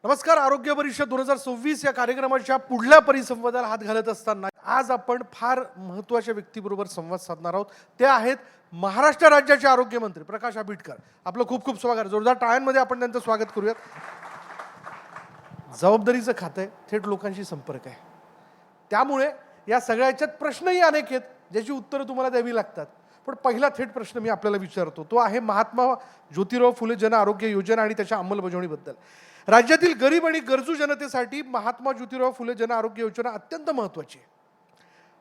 नमस्कार. आरोग्य परिषद 2026 या कार्यक्रमाच्या पुढल्या परिसंवादाला हात घालत असताना आज आपण फार महत्त्वाच्या व्यक्तीबरोबर संवाद साधणार आहोत. ते आहेत महाराष्ट्र राज्याचे आरोग्यमंत्री प्रकाश आंबेडकर. आपलं खूप खूप स्वागत. जोरदार टाळ्यांमध्ये आपण त्यांचं स्वागत करूयात. जबाबदारीचं खातं आहे, थेट लोकांशी संपर्क आहे, त्यामुळे या सगळ्याच्यात प्रश्नही अनेक आहेत ज्याची उत्तरं तुम्हाला द्यावी लागतात. पण पहिला थेट प्रश्न मी आपल्याला विचारतो तो आहे महात्मा ज्योतिराव फुले जन आरोग्य योजना आणि त्याच्या अंमलबजावणीबद्दल. राज्यातील गरीब आणि गरजू जनतेसाठी महात्मा ज्योतिराव फुले जन आरोग्य योजना अत्यंत महत्त्वाची आहे.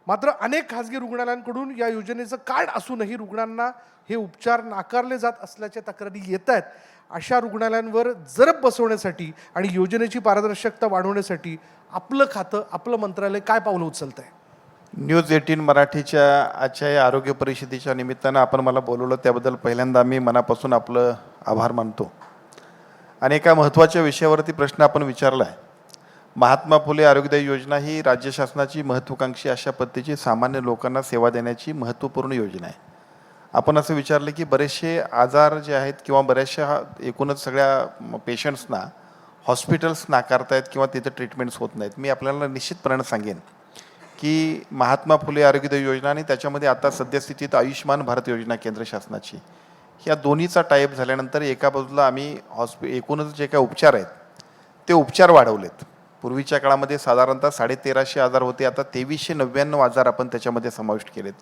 मात्र अनेक खासगी रुग्णालयांकडून या योजनेचं कार्ड असूनही रुग्णांना हे उपचार नाकारले जात असल्याच्या तक्रारी येत आहेत. अशा रुग्णालयांवर जरब बसवण्यासाठी आणि योजनेची पारदर्शकता वाढवण्यासाठी आपलं खातं, आपलं मंत्रालय काय पावलं उचलत आहे? न्यूज 18 मराठीच्या आजच्या या आरोग्य परिषदेच्या निमित्तानं आपण मला बोलवलं त्याबद्दल पहिल्यांदा मी मनापासून आपलं आभार मानतो. आणि एका महत्त्वाच्या विषयावरती प्रश्न आपण विचारला आहे. महात्मा फुले आरोग्यदायी योजना ही राज्य शासनाची महत्त्वाकांक्षी अशा पद्धतीची सामान्य लोकांना सेवा देण्याची महत्त्वपूर्ण योजना आहे. आपण असं विचारलं की बरेचसे आजार जे आहेत किंवा बऱ्याचशा एकूणच सगळ्या पेशंट्सना हॉस्पिटल्स नाकारतायत किंवा तिथं ट्रीटमेंट्स होत नाहीत. मी आपल्याला निश्चितपणे सांगेन की महात्मा फुले आरोग्यदायी योजना आणि त्याच्यामध्ये आता सद्यस्थितीत आयुष्यमान भारत योजना केंद्र शासनाची, ह्या दोन्हीचा टाईप झाल्यानंतर एका बाजूला आम्ही एकूणच जे काही उपचार आहेत ते उपचार वाढवलेत. पूर्वीच्या काळामध्ये साधारणतः 1350 आजार होते, आता 2399 आजार आपण त्याच्यामध्ये समाविष्ट केलेत.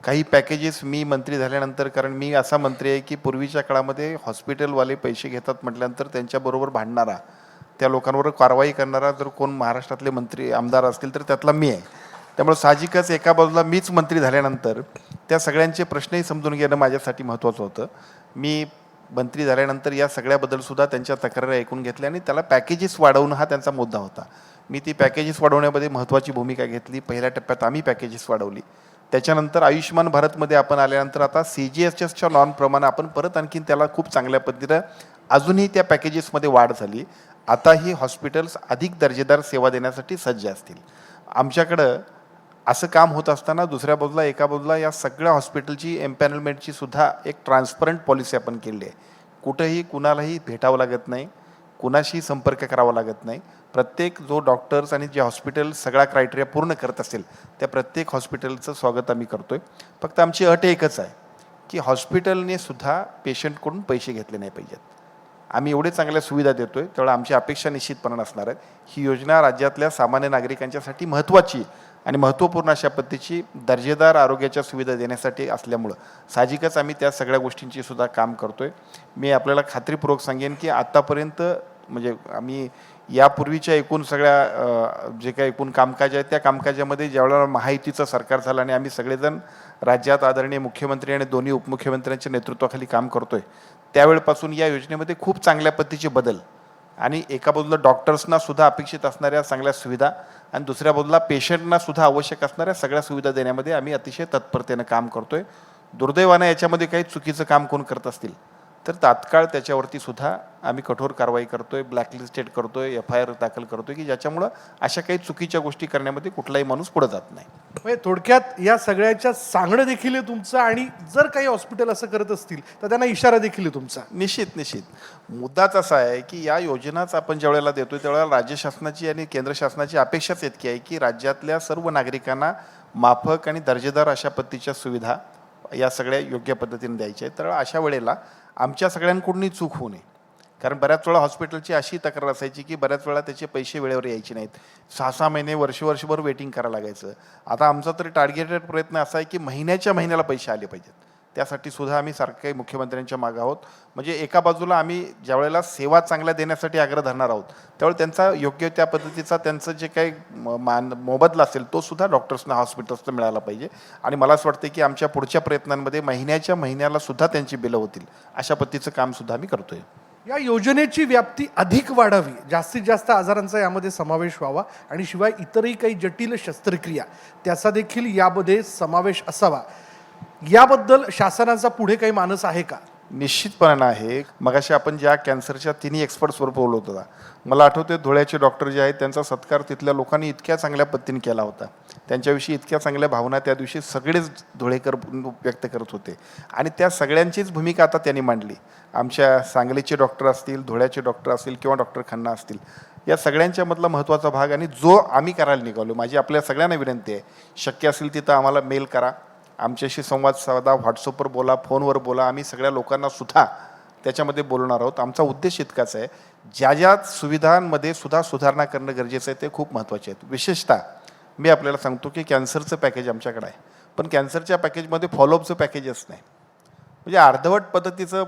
काही पॅकेजेस मी मंत्री झाल्यानंतर, कारण मी असा मंत्री आहे की पूर्वीच्या काळामध्ये हॉस्पिटलवाले पैसे घेतात म्हटल्यानंतर त्यांच्याबरोबर भांडणारा, त्या लोकांवर कारवाई करणारा जर कोण महाराष्ट्रातले मंत्री आमदार असतील तर त्यातला मी आहे. त्यामुळे साहजिकच एका बाजूला मीच मंत्री झाल्यानंतर त्या सगळ्यांचे प्रश्नही समजून घेणं माझ्यासाठी महत्त्वाचं होतं. मी मंत्री झाल्यानंतर या सगळ्याबद्दलसुद्धा त्यांच्या तक्रारी ऐकून घेतल्या आणि त्याला पॅकेजेस वाढवणं हा त्यांचा मुद्दा होता. मी ती पॅकेजेस वाढवण्यामध्ये महत्त्वाची भूमिका घेतली. पहिल्या टप्प्यात आम्ही पॅकेजेस वाढवली. त्याच्यानंतर आयुष्यमान भारतमध्ये आपण आल्यानंतर आता CGHSच्या नॉर्मप्रमाणे आपण परत आणखीन त्याला खूप चांगल्या पद्धतीनं अजूनही त्या पॅकेजेसमध्ये वाढ झाली. आता ही हॉस्पिटल्स अधिक दर्जेदार सेवा देण्यासाठी सज्ज असतील. आमच्याकडं असं काम होत असताना दुसऱ्या बाजूला एका बाजूला या सगळ्या हॉस्पिटलची एम्पॅनलमेंटची सुद्धा एक ट्रान्सपरंट पॉलिसी आपण केली आहे. कुठंही कुणालाही भेटावं लागत नाही, कुणाशी संपर्क करावा लागत नाही. प्रत्येक जो डॉक्टर्स आणि जे हॉस्पिटल सगळा क्रायटेरिया पूर्ण करत असेल त्या प्रत्येक हॉस्पिटलचं स्वागत आम्ही करतो आहे. फक्त आमची अट एकच आहे की हॉस्पिटलने सुद्धा पेशंटकडून पैसे घेतले नाही पाहिजेत. आम्ही एवढे चांगल्या सुविधा देतो आहे त्यामुळे आमची अपेक्षा निश्चितपणे असणार आहे. ही योजना राज्यातल्या सामान्य नागरिकांच्यासाठी महत्त्वाची आणि महत्त्वपूर्ण अशा पद्धतीची दर्जेदार आरोग्याच्या सुविधा देण्यासाठी असल्यामुळं साहजिकच आम्ही त्या सगळ्या गोष्टींची सुद्धा काम करतो आहे. मी आपल्याला खात्रीपूर्वक सांगेन की आत्तापर्यंत म्हणजे आम्ही यापूर्वीच्या एकूण सगळ्या जे काही एकूण कामकाज आहे त्या कामकाजामध्ये ज्यावेळेला महायुतीचं सरकार झालं आणि आम्ही सगळेजण राज्यात आदरणीय मुख्यमंत्री आणि दोन्ही उपमुख्यमंत्र्यांच्या नेतृत्वाखाली काम करतो आहे त्यावेळेपासून या योजनेमध्ये खूप चांगल्या पद्धतीचे बदल आणि एका बाजूला डॉक्टर्सना सुद्धा अपेक्षित असणाऱ्या चांगल्या सुविधा आणि दुसऱ्या बाजूला पेशंटना सुद्धा आवश्यक असणाऱ्या सगळ्या सुविधा देण्यामध्ये आम्ही अतिशय तत्परतेनं काम करतो आहे. दुर्दैवानं याच्यामध्ये काही चुकीचं काम कोण करत असतील तर तात्काळ त्याच्यावरती सुद्धा आम्ही कठोर कारवाई करतो आहे, ब्लॅकलिस्टेड करतो आहे, FIR दाखल करतो आहे की ज्याच्यामुळं अशा काही चुकीच्या गोष्टी करण्यामध्ये कुठलाही माणूस पुढे जात नाही. म्हणजे थोडक्यात या सगळ्याच्या सांगणं देखील आहे तुमचं आणि जर काही हॉस्पिटल असं करत असतील तर त्यांना इशारा देखील आहे तुमचा. निश्चित मुद्दाच असा आहे की या योजनाच आपण ज्या वेळेला देतोय त्यावेळेला राज्य शासनाची आणि केंद्र शासनाची अपेक्षाच इतकी आहे की राज्यातल्या सर्व नागरिकांना माफक आणि दर्जेदार अशा पद्धतीच्या सुविधा या सगळ्या योग्य पद्धतीने द्यायच्या आहेत. तर अशा वेळेला आमच्या सगळ्यांकडूनही चूक होऊ नये, कारण बऱ्याच वेळा हॉस्पिटलची अशी तक्रार असायची की बऱ्याच वेळा त्याचे पैसे वेळेवर यायचे नाहीत. 6-6 महिने वर्षभर वेटिंग करायला लागायचं. आता आमचा तरी टार्गेटेड प्रयत्न असा आहे की महिन्याच्या महिन्याला पैसे आले पाहिजेत. त्यासाठी सुद्धा आम्ही सारखे मुख्यमंत्र्यांच्या मागे आहोत. म्हणजे एका बाजूला आम्ही ज्यावेळेला सेवा चांगल्या देण्यासाठी आग्रह धरणार आहोत त्यावेळेला त्यांचा योग्य त्या पद्धतीचा त्यांचं जे काही मोबदला असेल तो सुद्धा डॉक्टर्सना हॉस्पिटल्सना मिळाला पाहिजे. आणि मला असं वाटतं की आमच्या पुढच्या प्रयत्नांमध्ये महिन्याच्या महिन्याला सुद्धा त्यांची बिलं होतील अशा पद्धतीचं काम सुद्धा आम्ही करतोय. या योजनेची व्याप्ती अधिक वाढावी, जास्तीत जास्त आजारांचा यामध्ये समावेश व्हावा आणि शिवाय इतरही काही जटिल शस्त्रक्रिया त्याचा देखील यामध्ये समावेश असावा, याबद्दल शासनाचा पुढे काही मानस आहे का? निश्चितपणे आहे. मगाशी आपण ज्या कॅन्सरच्या तिन्ही एक्सपर्ट्सवर बोलत होता, मला आठवते धुळ्याचे डॉक्टर जे आहेत त्यांचा सत्कार तिथल्या लोकांनी इतक्या चांगल्या पद्धतीने केला होता. त्यांच्याविषयी इतक्या चांगल्या भावना त्या दिवशी सगळेच धुळेकर व्यक्त करत होते आणि त्या सगळ्यांचीच भूमिका आता त्यांनी मांडली. आमच्या सांगलीचे डॉक्टर असतील, धुळ्याचे डॉक्टर असतील किंवा डॉक्टर खन्ना असतील, या सगळ्यांच्या मधला महत्त्वाचा भाग आणि जो आम्ही करायला निघालो. माझी आपल्या सगळ्यांना विनंती आहे, शक्य असेल तिथं आम्हाला मेल करा, आमच्याशी संवाद साधा, व्हॉट्सअपवर बोला, फोनवर बोला. आम्ही सगळ्या लोकांना सुद्धा त्याच्यामध्ये बोलणार आहोत. आमचा उद्देश इतकाच आहे, ज्या ज्या सुविधांमध्ये सुद्धा सुधारणा करणं गरजेचं आहे ते खूप महत्त्वाचे आहेत. विशेषतः मी आपल्याला सांगतो की कॅन्सरचं पॅकेज आमच्याकडे आहे, पण कॅन्सरच्या पॅकेजमध्ये फॉलोअपचं पॅकेजच नाही. म्हणजे अर्धवट पद्धतीचं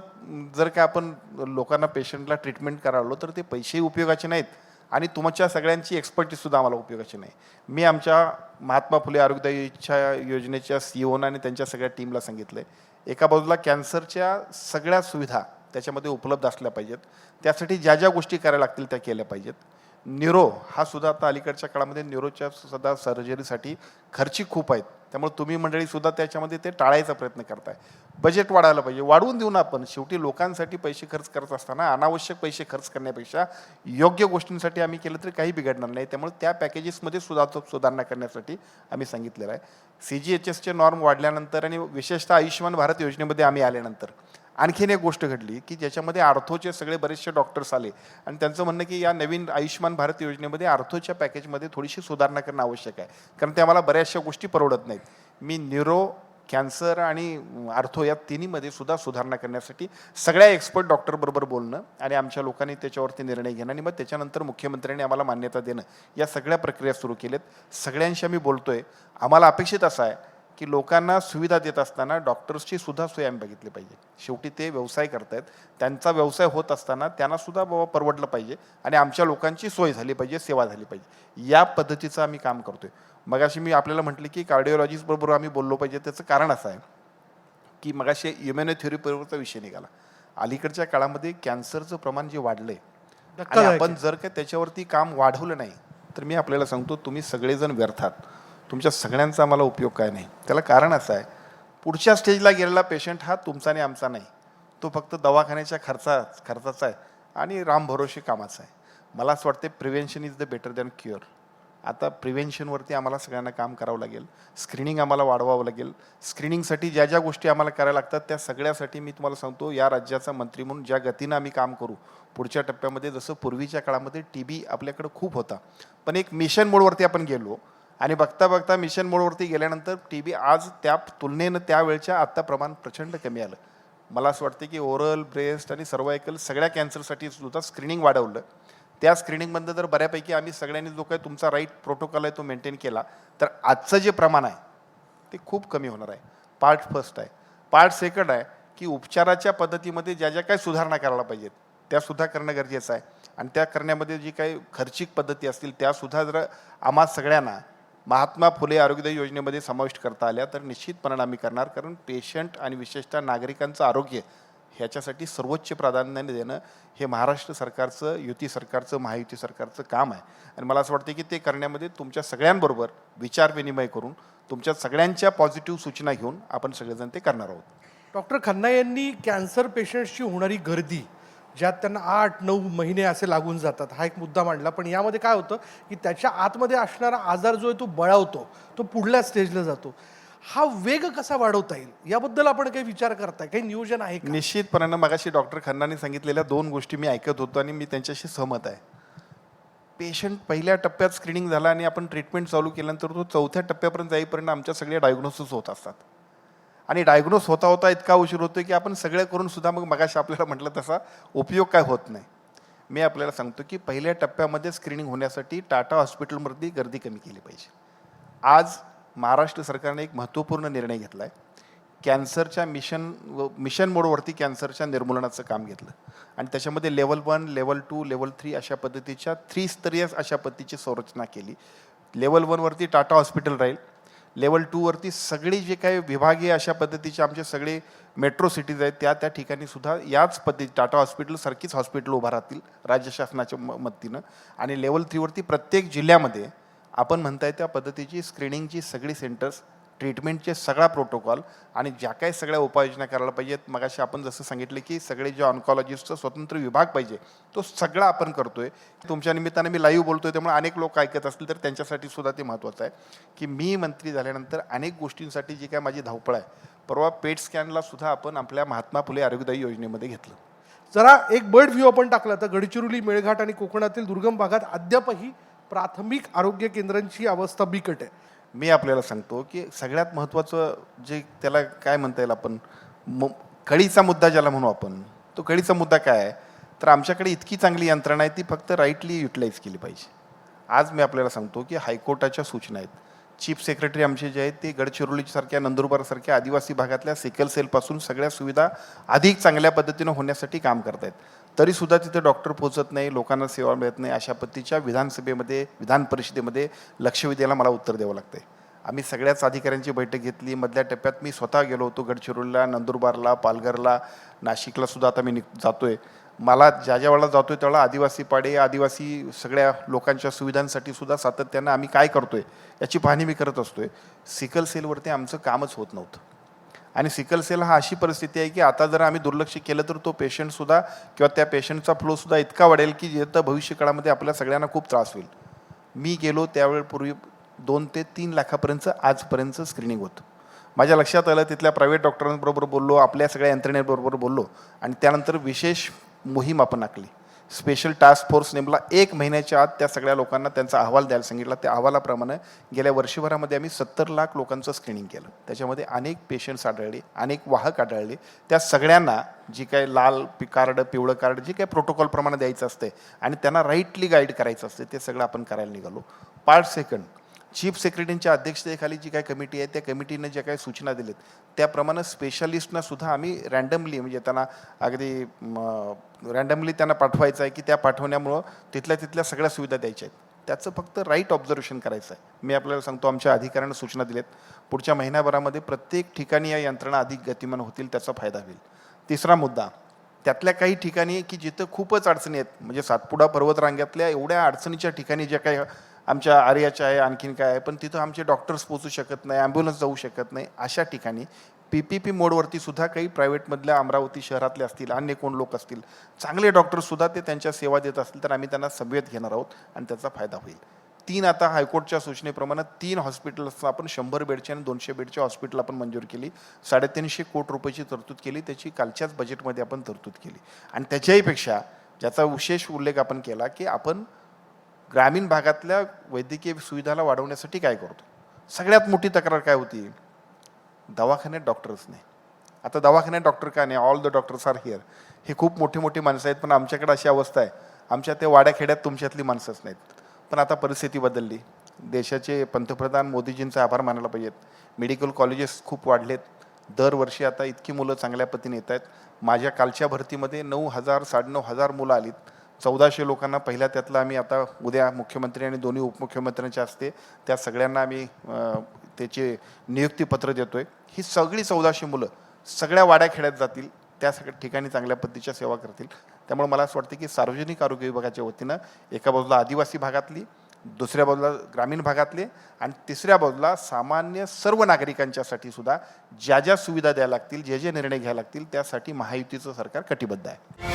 जर का आपण लोकांना, पेशंटला ट्रीटमेंट करावं तर ते पैसेही उपयोगाचे नाहीत आणि तुमच्या सगळ्यांची एक्सपर्टीसुद्धा आम्हाला उपयोगाची नाही. मी आमच्या महात्मा फुले आरोग्यदायी इच्छा योजनेच्या CEOना आणि त्यांच्या सगळ्या टीमला सांगितलं आहे, एका बाजूला कॅन्सरच्या सगळ्या सुविधा त्याच्यामध्ये उपलब्ध असल्या पाहिजेत, त्यासाठी ज्या ज्या गोष्टी करायला लागतील त्या केल्या पाहिजेत. न्यूरो हा सुद्धा आता अलीकडच्या काळामध्ये न्यूरोच्या सुद्धा सर्जरीसाठी खर्चिक खूप आहेत, त्यामुळे तुम्ही मंडळीसुद्धा त्याच्यामध्ये ते टाळायचा प्रयत्न करताय. बजेट वाढायला पाहिजे, वाढवून देऊ ना आपण. शेवटी लोकांसाठी पैसे खर्च करत असताना अनावश्यक पैसे खर्च करण्यापेक्षा योग्य गोष्टींसाठी आम्ही केलं तरी काही बिघडणार नाही. त्यामुळे त्या पॅकेजेसमध्ये सुधारणा करण्यासाठी आम्ही सांगितलेलं आहे. CGHSचे नॉर्म वाढल्यानंतर आणि विशेषतः आयुष्यमान भारत योजनेमध्ये आम्ही आल्यानंतर आणखीन एक गोष्ट घडली की ज्याच्यामध्ये आर्थोचे सगळे बरेचसे डॉक्टर्स आले आणि त्यांचं म्हणणं की या नवीन आयुष्यमान भारत योजनेमध्ये आर्थोच्या पॅकेजमध्ये थोडीशी सुधारणा करणं आवश्यक आहे, कारण ते आम्हाला बऱ्याचशा गोष्टी परवडत नाहीत. मी न्यूरो, कॅन्सर आणि आर्थो या तिन्हीमध्ये सुद्धा सुधारणा करण्यासाठी सगळ्या एक्सपर्ट डॉक्टरबरोबर बोलणं आणि आमच्या लोकांनी त्याच्यावरती निर्णय घेणं आणि मग त्याच्यानंतर मुख्यमंत्र्यांनी आम्हाला मान्यता देणं, या सगळ्या प्रक्रिया सुरू केल्यात. सगळ्यांशी आम्ही बोलतोय. आम्हाला अपेक्षित असं आहे की लोकांना सुविधा देत असताना डॉक्टर्सची सुद्धा सोय आम्ही बघितली पाहिजे. शेवटी ते व्यवसाय करतायत, त्यांचा व्यवसाय होत असताना त्यांना सुद्धा बाबा परवडलं पाहिजे आणि आमच्या लोकांची सोय झाली पाहिजे, सेवा झाली पाहिजे. या पद्धतीचं आम्ही काम करतोय. मगाशी मी आपल्याला म्हटलं की कार्डिओलॉजिस्ट बरोबर आम्ही बोललो पाहिजे. त्याचं कारण असं आहे की मगाशी इम्युनोथेरपीवरचा विषय निघाला. अलीकडच्या काळामध्ये कॅन्सरचं प्रमाण जे वाढलंय आणि आपण जर का त्याच्यावरती काम वाढवलं नाही तर मी आपल्याला सांगतो तुम्ही सगळेजण व्यर्थात. तुमच्या सगळ्यांचा आम्हाला उपयोग काय नाही. त्याला कारण असं आहे, पुढच्या स्टेजला गेलेला पेशंट हा तुमचा आणि आमचा नाही, तो फक्त दवाखान्याच्या खर्चाचा आहे आणि रामभरोशी कामाचा आहे. मला असं वाटते prevention is the better than cure. आता प्रिव्हेन्शनवरती आम्हाला सगळ्यांना काम करावं लागेल. स्क्रीनिंग आम्हाला वाढवावं लागेल. स्क्रीनिंगसाठी ज्या ज्या गोष्टी आम्हाला करायला लागतात त्या सगळ्यासाठी मी तुम्हाला सांगतो, या राज्याचा मंत्री म्हणून ज्या गतीनं आम्ही काम करू पुढच्या टप्प्यामध्ये, जसं पूर्वीच्या काळामध्ये TB आपल्याकडे खूप होता, पण एक मिशन मोडवरती आपण गेलो आणि बघता बघता मिशन मोडवरती गेल्यानंतर TB आज त्या तुलनेनं त्यावेळच्या आत्ता प्रमाण प्रचंड कमी आलं. मला असं वाटतं की ओरल, ब्रेस्ट आणि सर्वायकल सगळ्या कॅन्सरसाठी सुद्धा स्क्रीनिंग वाढवलं. त्या स्क्रीनिंगमध्ये जर बऱ्यापैकी आम्ही सगळ्यांनी जो काही तुमचा राईट प्रोटोकॉल आहे तो मेंटेन केला तर आजचं जे प्रमाण आहे ते खूप कमी होणार आहे. पार्ट फर्स्ट आहे. पार्ट सेकंड आहे की उपचाराच्या पद्धतीमध्ये ज्या ज्या काही सुधारणा करायला पाहिजेत त्यासुद्धा करणं गरजेचं आहे आणि त्या करण्यामध्ये जी काही खर्चिक पद्धती असतील त्यासुद्धा जर आम्हा सगळ्यांना महात्मा फुले आरोग्यदायी योजनेमध्ये समाविष्ट करता आल्या तर निश्चितपणे आम्ही करणार. कारण पेशंट आणि विशेषतः नागरिकांचं आरोग्य ह्याच्यासाठी सर्वोच्च प्राधान्याने देणं हे महाराष्ट्र सरकारचं, युती सरकारचं, महायुती सरकारचं काम आहे आणि मला असं वाटतं की ते करण्यामध्ये तुमच्या सगळ्यांबरोबर विचारविनिमय करून तुमच्या सगळ्यांच्या पॉझिटिव्ह सूचना घेऊन आपण सगळेजण ते करणार आहोत. डॉक्टर खन्ना यांनी कॅन्सर पेशंट्सची होणारी गर्दी, ज्यात त्यांना 8-9 महिने असे लागून जातात, हा एक मुद्दा मांडला. पण यामध्ये काय होतं की त्याच्या आतमध्ये असणारा आजार जो आहे तो बळावतो, तो पुढल्या स्टेजला जातो. हा वेग कसा वाढवता येईल याबद्दल आपण काही विचार करताय, काही नियोजन आहे का? निश्चितपणे मगाशी डॉक्टर खन्नाने सांगितलेल्या 2 गोष्टी मी ऐकत होतो आणि मी त्यांच्याशी सहमत आहे. पेशंट पहिल्या टप्प्यात स्क्रीनिंग झाला आणि आपण ट्रीटमेंट चालू केल्यानंतर तो 4थ्या टप्प्यापर्यंत जाईपर्यंत आमच्या सगळ्या डायग्नोसिस होत असतात आणि डायग्नोस होता होता इतका उशीर होतो की आपण सगळं करून सुद्धा मग मगाशी आपल्याला म्हटलं तसा उपयोग काय होत नाही. मी आपल्याला सांगतो की पहिल्या टप्प्यामध्ये स्क्रीनिंग होण्यासाठी टाटा हॉस्पिटलमध्ये गर्दी कमी केली पाहिजे. आज महाराष्ट्र सरकारने एक महत्त्वपूर्ण निर्णय घेतला आहे. कॅन्सरच्या मिशन मोडवरती कॅन्सरच्या निर्मूलनाचं काम घेतलं आणि त्याच्यामध्ये लेवल 1, लेवल 2, लेवल 3 अशा पद्धतीच्या 3 स्तरीय अशा पद्धतीची संरचना केली. लेवल 1 वरती टाटा हॉस्पिटल राहील. लेवल 2 वरती सगळी जे काही विभागीय अशा पद्धतीचे आमचे सगळे मेट्रो सिटीज आहेत त्या ठिकाणी सुद्धा याच पद्धती टाटा हॉस्पिटल सारखीच हॉस्पिटल उभा राहतील राज्य शासनाच्या मदतीनं आणि लेवल 3 वरती प्रत्येक जिल्ह्यामध्ये आपण म्हणताय त्या पद्धतीची स्क्रीनिंगची सगळी सेंटर्स ट्रीटमेंटचे सगळा प्रोटोकॉल आणि ज्या काही सगळ्या उपाययोजना करायला पाहिजेत, मगाशी आपण जसं सांगितलं की सगळे जे ऑन्कॉलॉजिस्टचा स्वतंत्र विभाग पाहिजे तो सगळा आपण करतोय. तुमच्या निमित्ताने मी लाईव्ह बोलतोय, त्यामुळे अनेक लोक ऐकत असतील तर त्यांच्यासाठी सुद्धा ते महत्त्वाचं आहे की मी मंत्री झाल्यानंतर अनेक गोष्टींसाठी जी काय माझी धावपळ आहे, परवा पेट स्कॅनला सुद्धा आपण आपल्या महात्मा फुले आरोग्यदायी योजनेमध्ये घेतलं. जरा एक बर्ड व्ह्यू आपण टाकला तर गडचिरोली, मेळघाट आणि कोकणातील दुर्गम भागात अद्यापही प्राथमिक आरोग्य केंद्रांची अवस्था बिकट आहे. मी आपल्याला सांगतो की सगळ्यात महत्त्वाचं जे त्याला काय म्हणता येईल आपण कळीचा मुद्दा ज्याला म्हणू आपण, तो कळीचा मुद्दा काय आहे तर आमच्याकडे इतकी चांगली यंत्रणा आहे ती फक्त राईटली युटिलाइज केली पाहिजे. आज मी आपल्याला सांगतो की हायकोर्टाच्या सूचना आहेत. चीफ सेक्रेटरी आमचे जे आहेत ते गडचिरोलीसारख्या नंदुरबारसारख्या आदिवासी भागातल्या सिकल सेलपासून सगळ्या सुविधा अधिक चांगल्या पद्धतीनं होण्यासाठी काम करत आहेत. तरीसुद्धा तिथे डॉक्टर पोहोचत नाही, लोकांना सेवा मिळत नाही. अशा पद्धतीच्या विधानसभेमध्ये विधान परिषदेमध्ये लक्षवेधी द्यायला मला उत्तर द्यावं लागतं आहे. आम्ही सगळ्याच अधिकाऱ्यांची बैठक घेतली. मधल्या टप्प्यात मी स्वतः गेलो होतो गडचिरोलीला, नंदुरबारला, पालघरला, नाशिकला सुद्धा आता मी जातोय. मला ज्या वेळेला जातोय त्यावेळेला आदिवासी पाडे, आदिवासी सगळ्या लोकांच्या सुविधांसाठी सुद्धा सातत्यानं आम्ही काय करतोय याची पाहणी मी करत असतोय. सिकल सेलवरती आमचं कामच होत नव्हतं आणि सिकल सेल हा अशी परिस्थिती आहे की आता जर आम्ही दुर्लक्ष केलं तर तो पेशंटसुद्धा किंवा त्या पेशंटचा फ्लोसुद्धा इतका वाढेल की येत्या भविष्य काळामध्ये आपल्या सगळ्यांना खूप त्रास होईल. मी गेलो त्यावेळेपूर्वी 2 ते 3 लाखापर्यंत आजपर्यंत स्क्रीनिंग होतं. माझ्या लक्षात आलं, तिथल्या प्रायव्हेट डॉक्टरांबरोबर बोललो, आपल्या सगळ्या यंत्रणेबरोबर बोललो आणि त्यानंतर विशेष मोहीम आपण आखली. स्पेशल टास्क फोर्स नेमला. 1 महिन्याच्या आत त्या सगळ्या लोकांना त्यांचा अहवाल द्यायला सांगितला. त्या अहवालाप्रमाणे गेल्या वर्षभरामध्ये आम्ही 70 लाख लोकांचं स्क्रीनिंग केलं. त्याच्यामध्ये अनेक पेशंट्स आढळले, अनेक वाहक आढळले. त्या सगळ्यांना जी काही लाल कार्ड, पिवळं कार्ड, जे काही प्रोटोकॉलप्रमाणे द्यायचं असते आणि त्यांना राईटली गाईड करायचं असते ते सगळं आपण करायला निघालो. पार्ट सेकंड, चीफ सेक्रेटरींच्या अध्यक्षतेखाली जी काही कमिटी आहे त्या कमिटीने ज्या काही सूचना दिल्यात त्याप्रमाणे स्पेशलिस्टना सुद्धा आम्ही रँडमली म्हणजे त्यांना अगदी रँडमली त्यांना पाठवायचं आहे की त्या पाठवण्यामुळं तिथल्या सगळ्या सुविधा द्यायच्या आहेत. त्याचं फक्त राईट ऑब्झर्वेशन करायचं आहे. मी आपल्याला सांगतो, आमच्या अधिकाऱ्यांना सूचना दिल्यात, पुढच्या महिन्याभरामध्ये प्रत्येक ठिकाणी या यंत्रणा अधिक गतिमान होतील, त्याचा फायदा होईल. तिसरा मुद्दा, त्यातल्या काही ठिकाणी की जिथं खूपच अडचणी आहेत, म्हणजे सातपुडा पर्वतरांग्यातल्या एवढ्या अडचणीच्या ठिकाणी ज्या काही आमच्या आर्याच्या आहे, आणखीन काय आहे, पण तिथं आमचे डॉक्टर्स पोचू शकत नाही, ॲम्ब्युलन्स जाऊ शकत नाही. अशा ठिकाणी PPP मोडवरती सुद्धा काही प्रायव्हेटमधल्या अमरावती शहरातले असतील, अन्य कोण लोक असतील, चांगले डॉक्टर्ससुद्धा ते त्यांच्या सेवा देत असतील तर आम्ही त्यांना समवेत घेणार आहोत आणि त्याचा फायदा होईल. 3 आता हायकोर्टच्या सूचनेप्रमाणे 3 हॉस्पिटल्सला आपण 100 बेडची आणि 200 बेडची हॉस्पिटल आपण मंजूर केली. 350 कोटी रुपयाची तरतूद केली. त्याची कालच्याच बजेटमध्ये आपण तरतूद केली आणि त्याच्याहीपेक्षा ज्याचा विशेष उल्लेख आपण केला की आपण ग्रामीण भागातल्या वैद्यकीय सुविधाला वाढवण्यासाठी काय करतो. सगळ्यात मोठी तक्रार काय होती, दवाखान्यात डॉक्टर्स नाही. आता दवाखान्यात डॉक्टर का नाही, all the doctors are here. हे खूप मोठी मोठी माणसं आहेत, पण आमच्याकडे अशी अवस्था आहे, आमच्या त्या वाड्याखेड्यात तुमच्यातली माणसंच नाहीत. पण आता परिस्थिती बदलली. देशाचे पंतप्रधान मोदीजींचा आभार मानायला पाहिजेत. मेडिकल कॉलेजेस खूप वाढलेत. दरवर्षी आता इतकी मुलं चांगल्या पद्धतीने येत आहेत. माझ्या कालच्या भरतीमध्ये 9,000 9,500 मुलं आलीत. 1400 लोकांना पहिल्या त्यातलं आम्ही आता उद्या मुख्यमंत्री आणि दोन्ही उपमुख्यमंत्र्यांच्या हस्ते त्या सगळ्यांना आम्ही त्याचे नियुक्तीपत्र देतोय. ही सगळी 1400 मुलं सगळ्या वाड्याखेड्यात जातील, त्या सगळ्या ठिकाणी चांगल्या पद्धतीच्या सेवा करतील. त्यामुळे मला असं वाटतं की सार्वजनिक आरोग्य विभागाच्या वतीनं एका बाजूला आदिवासी भागातली, दुसऱ्या बाजूला ग्रामीण भागातले आणि तिसऱ्या बाजूला सामान्य सर्व नागरिकांच्यासाठी सुद्धा ज्या ज्या सुविधा द्यायला लागतील, जे जे निर्णय घ्यायला लागतील त्यासाठी महायुतीचं सरकार कटिबद्ध आहे.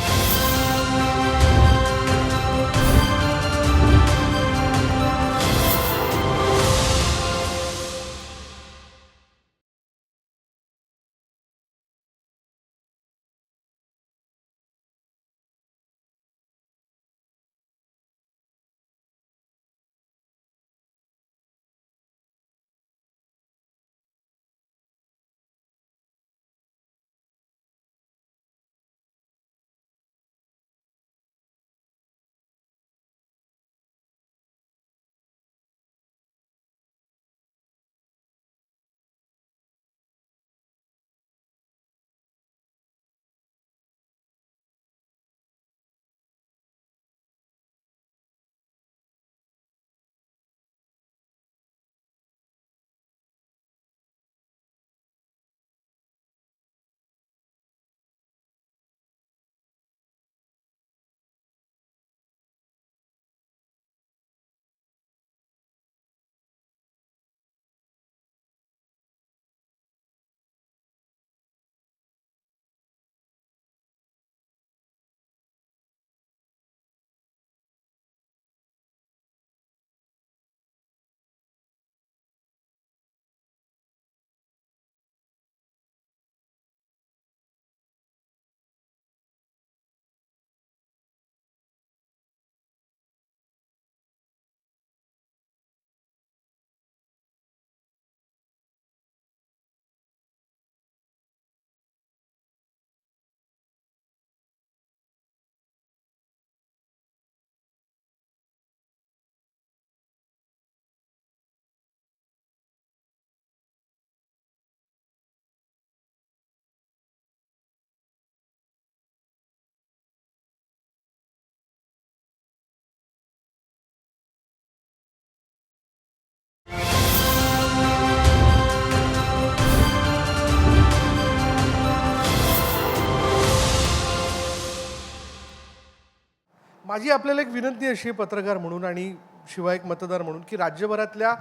माझी आपल्याला एक विनंती अशी आहे पत्रकार म्हणून आणि शिवाय एक मतदार म्हणून की राज्यभरातल्या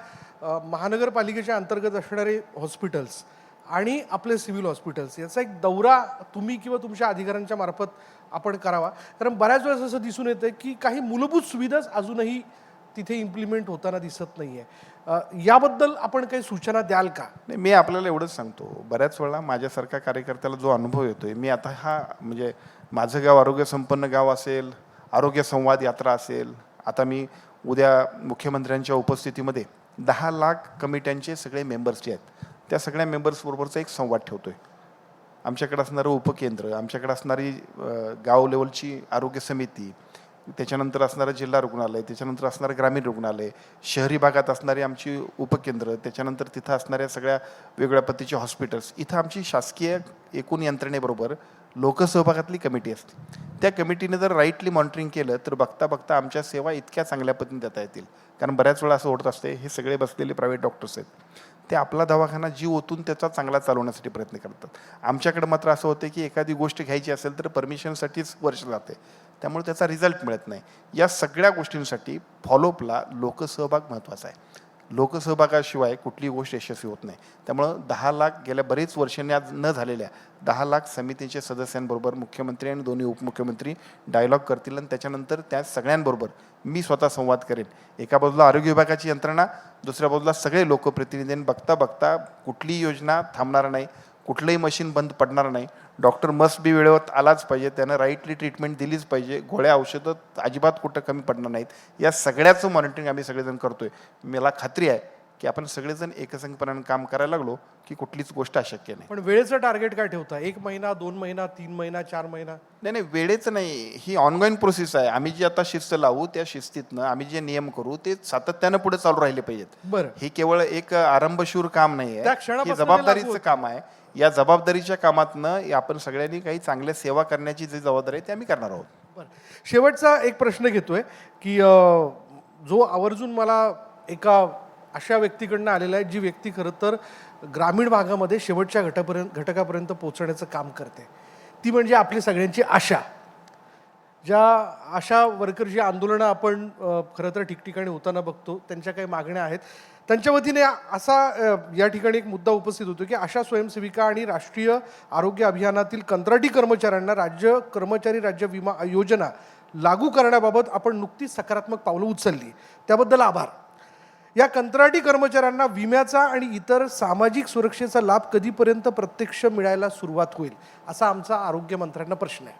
महानगरपालिकेच्या अंतर्गत असणारे हॉस्पिटल्स आणि आपले सिव्हिल हॉस्पिटल्स याचा एक दौरा तुम्ही किंवा तुमच्या अधिकाऱ्यांच्या मार्फत आपण करावा. कारण बऱ्याच वेळेस असं दिसून येतं की काही मूलभूत सुविधाच अजूनही तिथे इम्प्लिमेंट होताना दिसत नाही आहे. याबद्दल आपण काही सूचना द्याल का? नाही, मी आपल्याला एवढंच सांगतो, बऱ्याच वेळा माझ्यासारख्या कार्यकर्त्याला जो अनुभव येतोय, मी आता हा म्हणजे माझं गाव आरोग्य संपन्न गाव असेल, आरोग्य संवाद यात्रा असेल, आता मी उद्या मुख्यमंत्र्यांच्या उपस्थितीमध्ये 10 लाख कमिट्यांचे सगळे मेंबर्स जे आहेत त्या सगळ्या मेंबर्सबरोबरचा एक संवाद ठेवतोय. आमच्याकडे असणारं उपकेंद्र, आमच्याकडे असणारी गाव लेवलची आरोग्य समिती, त्याच्यानंतर असणारं जिल्हा रुग्णालय, त्याच्यानंतर असणारं ग्रामीण रुग्णालय, शहरी भागात असणारी आमची उपकेंद्र, त्याच्यानंतर तिथं असणाऱ्या सगळ्या वेगवेगळ्या पद्धतीचे हॉस्पिटल्स, इथं आमची शासकीय एकूण यंत्रणेबरोबर लोकसहभागातली कमिटी असते. त्या कमिटीने जर राईटली मॉनिटरिंग केलं तर बघता बघता आमच्या सेवा इतक्या चांगल्या पद्धतीने देता येतील. कारण बऱ्याच वेळा असं होत असते, हे सगळे बसलेले प्रायव्हेट डॉक्टर्स आहेत, ते आपला दवाखाना जीव ओतून त्याचा चांगला चालवण्यासाठी प्रयत्न करतात. आमच्याकडे मात्र असं होतं की एखादी गोष्ट घ्यायची असेल तर परमिशनसाठीच वर्ष जाते, त्यामुळे त्याचा रिझल्ट मिळत नाही. या सगळ्या गोष्टींसाठी फॉलोअपला लोकसहभाग महत्त्वाचा आहे. लोकसहभागाशिवाय कुठलीही गोष्ट यशस्वी होत नाही. त्यामुळं 10 लाख गेल्या बरेच वर्षांनी आज न झालेल्या 10 लाख समितीच्या सदस्यांबरोबर मुख्यमंत्री आणि दोन्ही उपमुख्यमंत्री डायलॉग करतील आणि त्याच्यानंतर त्या सगळ्यांबरोबर मी स्वतः संवाद करेन. एका बाजूला आरोग्य विभागाची यंत्रणा, दुसऱ्या बाजूला सगळे लोकप्रतिनिधी, बघता बघता कुठलीही योजना थांबणार नाही, कुठलंही मशीन बंद पडणार नाही. डॉक्टर मस्ट बी वेळेवर आलाच पाहिजे, त्यानं राईटली ट्रीटमेंट दिलीच पाहिजे, गोळ्या औषधं अजिबात कुठं कमी पडणार नाहीत. या सगळ्याचं मॉनिटरिंग आम्ही सगळेजण करतोय. मला खात्री आहे की आपण सगळेजण एकसंघपणाने काम करायला लागलो की कुठलीच गोष्ट अशक्य नाही. पण वेळेचं टार्गेट काय ठेवता? 1 महिना, 2 महिना, 3 महिना, 4 महिना? नाही, वेळेचं नाही, ही ऑनगोईंग प्रोसेस आहे. आम्ही जी आता शिस्त लावू त्या शिस्तीतनं आम्ही जे नियम करू ते सातत्यानं पुढे चालू राहिले पाहिजेत. बरं, हे केवळ एक आरंभशूर काम नाही त्या आहे, क्षणापासून हे ते जबाबदारीचं लागू काम आहे. या जबाबदारीच्या कामातनं आपण सगळ्यांनी काही चांगल्या सेवा करण्याची जी जबाबदारी आहे ती आम्ही करणार आहोत. बरं. शेवटचा एक प्रश्न घेतोय की जो आवर्जून मला एका अशा व्यक्तीकडनं आलेला आहे जी व्यक्ती खरं तर ग्रामीण भागामध्ये शेवटच्या घटकापर्यंत पोहोचण्याचं काम करते. ती म्हणजे आपली सगळ्यांची आशा. ज्या आशा वर्करची आंदोलनं आपण खरं तर ठिकठिकाणी होताना बघतो, त्यांच्या काही मागण्या आहेत. त्यांच्या वतीने असा या ठिकाणी एक मुद्दा उपस्थित होतो की आशा स्वयंसेविका आणि राष्ट्रीय आरोग्य अभियानातील कंत्राटी कर्मचाऱ्यांना राज्य कर्मचारी राज्य विमा योजना लागू करण्याबाबत आपण नुकतीच सकारात्मक पावलं उचलली, त्याबद्दल आभार. या कंत्राटी कर्मचाऱ्यांना विम्याचा आणि इतर सामाजिक सुरक्षेचा लाभ कधीपर्यंत प्रत्यक्ष मिळायला सुरुवात होईल, असा आमचा आरोग्यमंत्र्यांना प्रश्न आहे.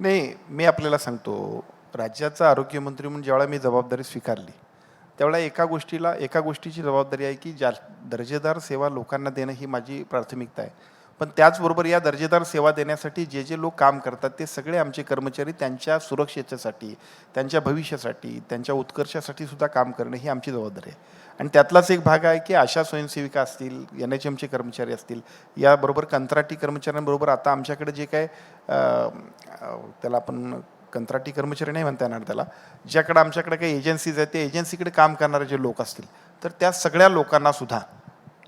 नाही, मी आपल्याला सांगतो, राज्याचा आरोग्यमंत्री म्हणून ज्यावेळेला मी जबाबदारी स्वीकारली त्यावेळेला एका गोष्टीची जबाबदारी आहे की दर्जेदार सेवा लोकांना देणं ही माझी प्राथमिकता आहे. पण त्याचबरोबर या दर्जेदार सेवा देण्यासाठी जे जे लोक काम करतात ते सगळे आमचे कर्मचारी त्यांच्या सुरक्षेच्यासाठी, त्यांच्या भविष्यासाठी, त्यांच्या उत्कर्षासाठी सुद्धा काम करणं ही आमची जबाबदारी आहे. आणि त्यातलाच एक भाग आहे की आशा स्वयंसेविका असतील, NHMचे कर्मचारी असतील, याबरोबर कंत्राटी कर्मचाऱ्यांबरोबर आता आमच्याकडे जे काय त्याला आपण कंत्राटी कर्मचारी नाही म्हणता येणार त्याला, ज्याकडे आमच्याकडे काही एजन्सीज आहेत त्या एजन्सीकडे काम करणारे जे लोक असतील तर त्या सगळ्या लोकांना सुद्धा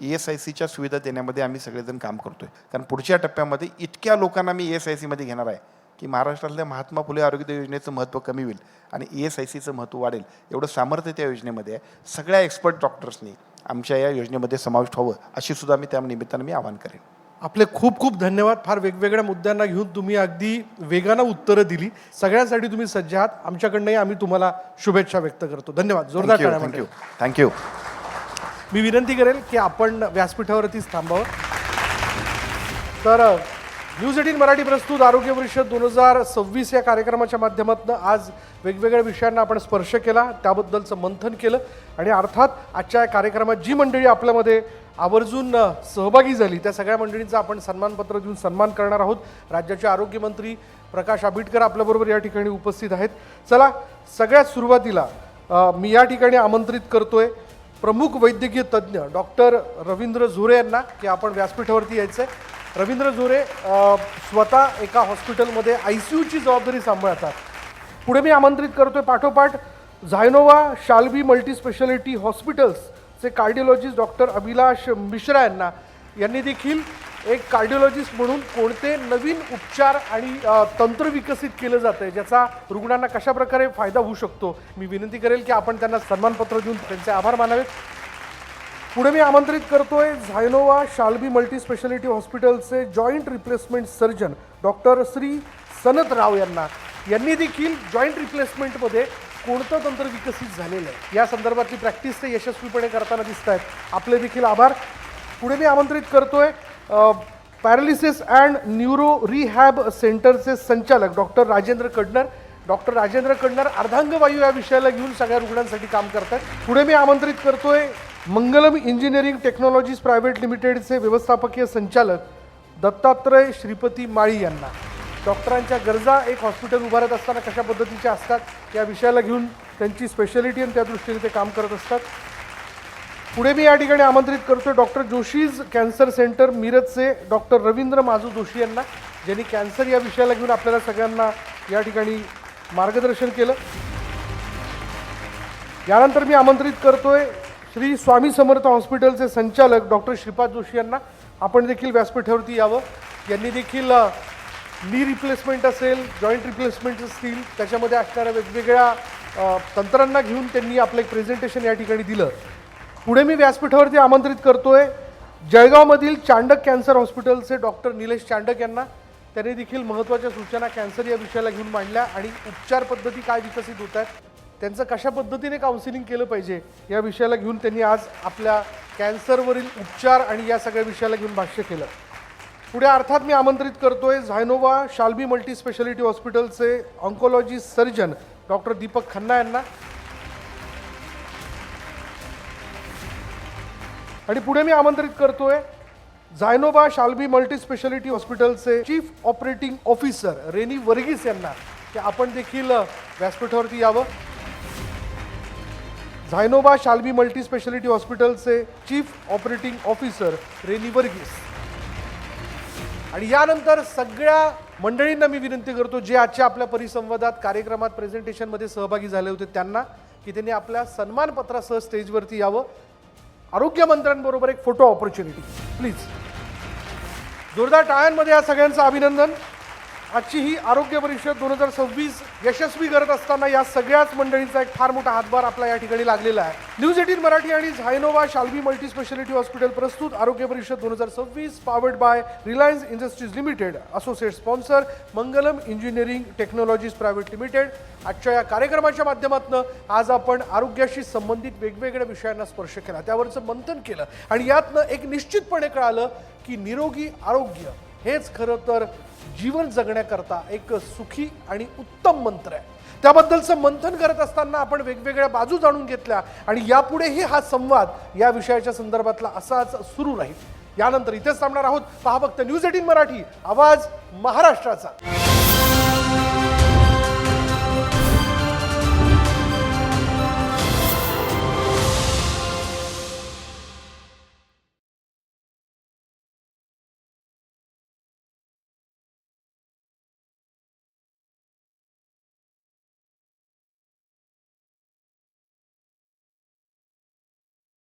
ESICच्या सुविधा देण्यामध्ये आम्ही सगळेजण काम करतोय. कारण पुढच्या टप्प्यामध्ये इतक्या लोकांना मी ESICमध्ये घेणार आहे की महाराष्ट्रातल्या महात्मा फुले आरोग्य योजनेचं महत्त्व कमी होईल आणि ESICचं महत्त्व वाढेल. एवढं सामर्थ्य त्या योजनेमध्ये आहे. सगळ्या एक्सपर्ट डॉक्टर्सनी आमच्या या योजनेमध्ये समाविष्ट व्हावं अशी सुद्धा मी त्या निमित्तानं मी आवाहन करेन. आपले खूप खूप धन्यवाद. फार वेगवेगळ्या मुद्द्यांना घेऊन तुम्ही अगदी वेगानं उत्तरं दिली. सगळ्यांसाठी तुम्ही सज्ज आहात. आमच्याकडनंही आम्ही तुम्हाला शुभेच्छा व्यक्त करतो. धन्यवाद. जोरदार टाळ्या मंडळी. थँक्यू. मी विनंती करेल की आपण व्यासपीठावरतीच थांबावं. तर न्यूज 18 मराठी प्रस्तुत आरोग्य परिषद 2026 या कार्यक्रमाच्या माध्यमातून आज वेगवेगळ्या विषयांना आपण स्पर्श केला, त्याबद्दलचं मंथन केलं आणि अर्थात आजच्या या कार्यक्रमात जी मंडळी आपल्यामध्ये आवर्जून सहभागी झाली त्या सगळ्या मंडळींचा आपण सन्मानपत्र देऊन सन्मान करणार आहोत. राज्याचे आरोग्यमंत्री प्रकाश आंबेडकर आपल्याबरोबर या ठिकाणी उपस्थित आहेत. चला, सगळ्यात सुरुवातीला मी या ठिकाणी आमंत्रित करतोय प्रमुख वैद्यकीय तज्ज्ञ डॉक्टर रवींद्र झोरे यांना की आपण व्यासपीठावरती यायचं आहे. रवींद्र झोरे स्वतः एका हॉस्पिटलमध्ये ICUची जबाबदारी सांभाळतात. पुढे मी आमंत्रित करतोय पाठोपाठ झायनोवा शाल्बी मल्टीस्पेशालिटी हॉस्पिटल्सचे कार्डिओलॉजिस्ट डॉक्टर अभिलाष मिश्रा यांनी देखील एक कार्डिओलॉजिस्ट म्हणून कोणते नवीन उपचार आणि तंत्र विकसित केलं जातं ज्याचा रुग्णांना कशा प्रकारे फायदा होऊ शकतो. मी विनंती करेल की आपण त्यांना सन्मानपत्र देऊन त्यांचे आभार मानावेत. पुढे मी आमंत्रित करतोय झायनोवा शाल्बी मल्टी स्पेशालिटी हॉस्पिटलचे joint replacement surgeon doctor Shri Sanat Rao यांना. यांनी देखील जॉईंट रिप्लेसमेंटमध्ये कोणतं तंत्र विकसित झालेलं आहे या संदर्भातली प्रॅक्टिस ते यशस्वीपणे करताना दिसत आहेत. आपले देखील आभार. पुढे मी आमंत्रित करतोय पॅरालिसिस अँड न्यूरो रिहॅब सेंटरचे संचालक डॉक्टर राजेंद्र कडनर. डॉक्टर राजेंद्र कडनर अर्धांगवायू या विषयाला घेऊन सगळ्या रुग्णांसाठी काम करतात. पुढे मी आमंत्रित करतोय मंगलम इंजिनिअरिंग टेक्नॉलॉजीज प्रायव्हेट लिमिटेडचे व्यवस्थापकीय संचालक दत्तात्रय श्रीपती माळी यांना. डॉक्टरांच्या गरजा एक हॉस्पिटल उभारत असताना कशा पद्धतीच्या असतात या विषयाला घेऊन त्यांची स्पेशालिटी आणि त्या दृष्टीने ते काम करत असतात. पुढे मी या ठिकाणी आमंत्रित करतो डॉक्टर जोशीज कॅन्सर सेंटर मिरजचे डॉक्टर रवींद्र माजू जोशी यांना, ज्यांनी कॅन्सर या विषयाला घेऊन आपल्याला सगळ्यांना या ठिकाणी मार्गदर्शन केलं. यानंतर मी आमंत्रित करतोय श्री स्वामी समर्थ हॉस्पिटलचे संचालक डॉक्टर श्रीपाद जोशी यांना. आपण देखील व्यासपीठावरती यावं. यांनी देखील नी रिप्लेसमेंट असेल, जॉईंट रिप्लेसमेंट असतील, त्याच्यामध्ये असणाऱ्या वेगवेगळ्या तंत्रांना घेऊन त्यांनी आपलं एक प्रेझेंटेशन या ठिकाणी दिलं. पुढे मी व्यासपीठावरती आमंत्रित करतोय जळगावमधील चांडक कॅन्सर हॉस्पिटलचे डॉक्टर निलेश चांडक यांना. त्यांनी देखील महत्त्वाच्या सूचना कॅन्सर या विषयाला घेऊन मांडल्या आणि उपचार पद्धती काय विकसित होत आहेत, त्यांचं कशा पद्धतीने काउन्सिलिंग केलं पाहिजे या विषयाला घेऊन त्यांनी आज आपल्या कॅन्सरवरील उपचार आणि या सगळ्या विषयाला घेऊन भाष्य केलं. पुढे अर्थात मी आमंत्रित करतोय झायनोवा शाल्बी मल्टी स्पेशालिटी हॉस्पिटलचे oncology surgeon doctor Deepak Khanna यांना. आणि पुढे मी आमंत्रित करतोय झायनोवा शाल्बी मल्टी स्पेशालिटी हॉस्पिटलचे chief operating officer Reny Varghese यांना, की आपण देखील व्यासपीठावरती यावं. झायनोवा शाल्बी मल्टी स्पेशालिटी हॉस्पिटलचे chief operating officer Reny Varghese. आणि यानंतर सगळ्या मंडळींना मी विनंती करतो जे आजच्या आपल्या परिसंवादात कार्यक्रमात प्रेझेंटेशनमध्ये सहभागी झाले होते त्यांना, की त्यांनी आपल्या सन्मानपत्रासह स्टेजवरती यावं. आरोग्यमंत्र्यांबरोबर एक फोटो ऑपॉर्च्युनिटी प्लीज. जोरदार टाळ्यांमध्ये या सगळ्यांचं अभिनंदन. आजची ही आरोग्य परिषद 2026 यशस्वी करत असताना या सगळ्याच मंडळींचा एक फार मोठा हातभार आपला या ठिकाणी लागलेला आहे. न्यूज 18 मराठी आणि झायनोवा शाल्बी मल्टी स्पेशालिटी हॉस्पिटल प्रस्तुत आरोग्य परिषद 2026 powered by Reliance industries limited, associate sponsor Mangalam engineering technologies private limited. आजच्या या कार्यक्रमाच्या माध्यमातून आज आपण आरोग्याशी संबंधित वेगवेगळ्या विषयांना स्पर्श केला, त्यावरचं मंथन केलं आणि यातनं एक निश्चितपणे कळालं की निरोगी आरोग्य हेच खरं तर जीवन जगण्याकरता एक सुखी आणि उत्तम मंत्र आहे. त्याबद्दलचं मंथन करत असताना आपण वेगवेगळ्या बाजू जाणून घेतल्या आणि यापुढेही हा संवाद या विषयाच्या संदर्भातला असाच सुरू राहील. यानंतर इथेच थांबणार आहोत. पहा फक्त न्यूज 18 मराठी, आवाज महाराष्ट्राचा.